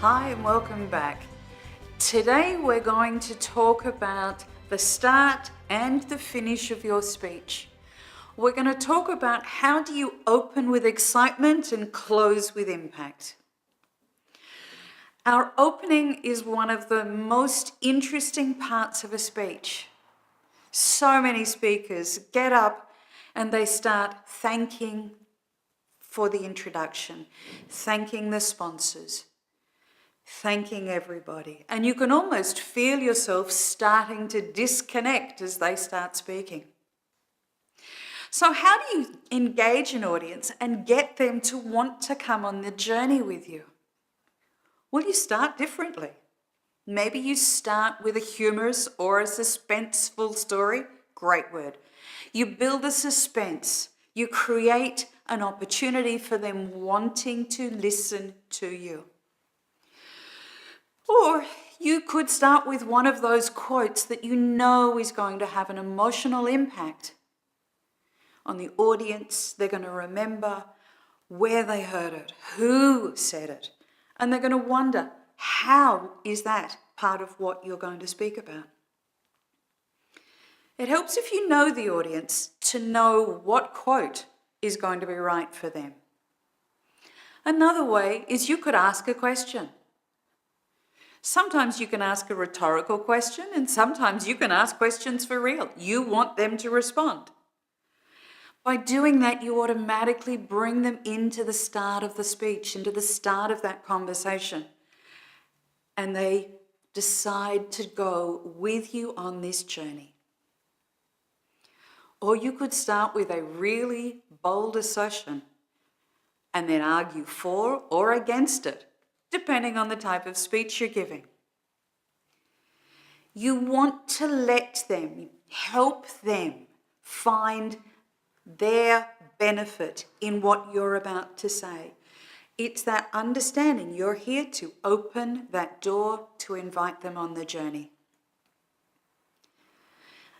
Hi and welcome back. Today we're going to talk about the start and the finish of your speech. We're going to talk about how do you open with excitement and close with impact. Our opening is one of the most interesting parts of a speech. So many speakers get up and they start thanking for the introduction, thanking the sponsors, thanking everybody. And you can almost feel yourself starting to disconnect as they start speaking. So how do you engage an audience and get them to want to come on the journey with you? Well, you start differently. Maybe you start with a humorous or a suspenseful story. Great word. You build a suspense. You create an opportunity for them wanting to listen to you. Or you could start with one of those quotes that you know is going to have an emotional impact on the audience. They're going to remember where they heard it, who said it, and they're going to wonder, how is that part of what you're going to speak about? It helps if you know the audience to know what quote is going to be right for them. Another way is you could ask a question. Sometimes you can ask a rhetorical question and sometimes you can ask questions for real. You want them to respond. By doing that, you automatically bring them into the start of the speech, into the start of that conversation. And they decide to go with you on this journey. Or you could start with a really bold assertion and then argue for or against it, depending on the type of speech you're giving. You want to let them, help them find their benefit in what you're about to say. It's that understanding you're here to open that door to invite them on the journey.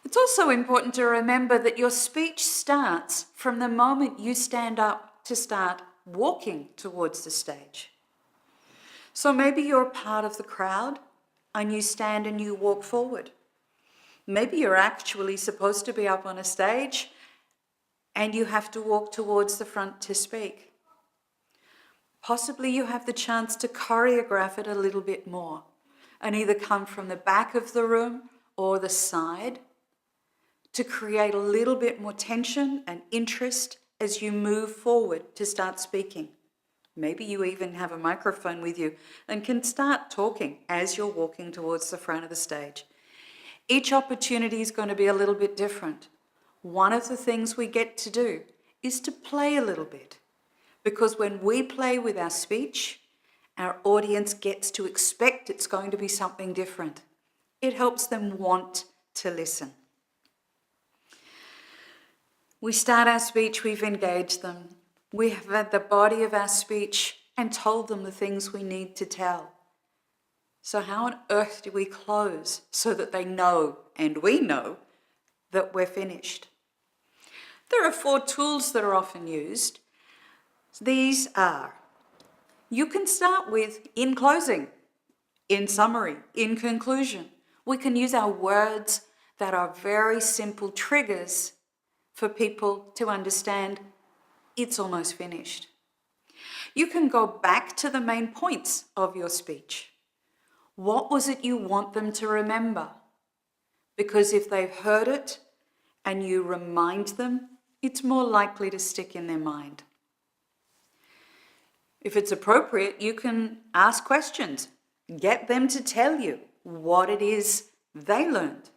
It's also important to remember that your speech starts from the moment you stand up to start walking towards the stage. So maybe you're part of the crowd and you stand and you walk forward. Maybe you're actually supposed to be up on a stage and you have to walk towards the front to speak. Possibly you have the chance to choreograph it a little bit more and either come from the back of the room or the side to create a little bit more tension and interest as you move forward to start speaking. Maybe you even have a microphone with you and can start talking as you're walking towards the front of the stage. Each opportunity is going to be a little bit different. One of the things we get to do is to play a little bit, because when we play with our speech, our audience gets to expect it's going to be something different. It helps them want to listen. We start our speech, we've engaged them. We have had the body of our speech and told them the things we need to tell. So how on earth do we close so that they know, and we know, that we're finished? There are 4 tools that are often used. These are, you can start with in closing, in summary, in conclusion. We can use our words that are very simple triggers for people to understand it's almost finished. You can go back to the main points of your speech. What was it you want them to remember? Because if they've heard it and you remind them, it's more likely to stick in their mind. If it's appropriate, you can ask questions. Get them to tell you what it is they learned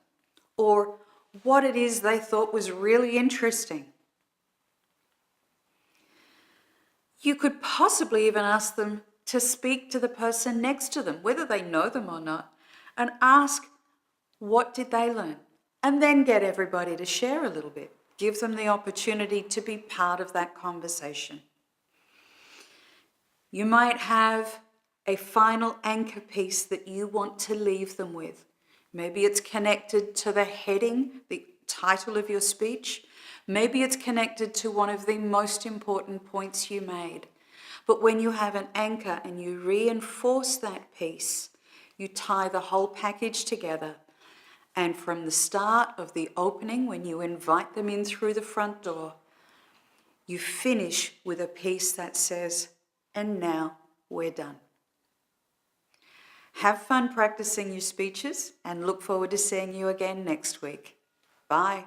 or what it is they thought was really interesting. You could possibly even ask them to speak to the person next to them, whether they know them or not, and ask, what did they learn? And then get everybody to share a little bit. Give them the opportunity to be part of that conversation. You might have a final anchor piece that you want to leave them with. Maybe it's connected to the heading, the title of your speech. Maybe it's connected to one of the most important points you made. But when you have an anchor and you reinforce that piece, you tie the whole package together. And from the start of the opening, when you invite them in through the front door, you finish with a piece that says, and now we're done. Have fun practicing your speeches and look forward to seeing you again next week. Bye.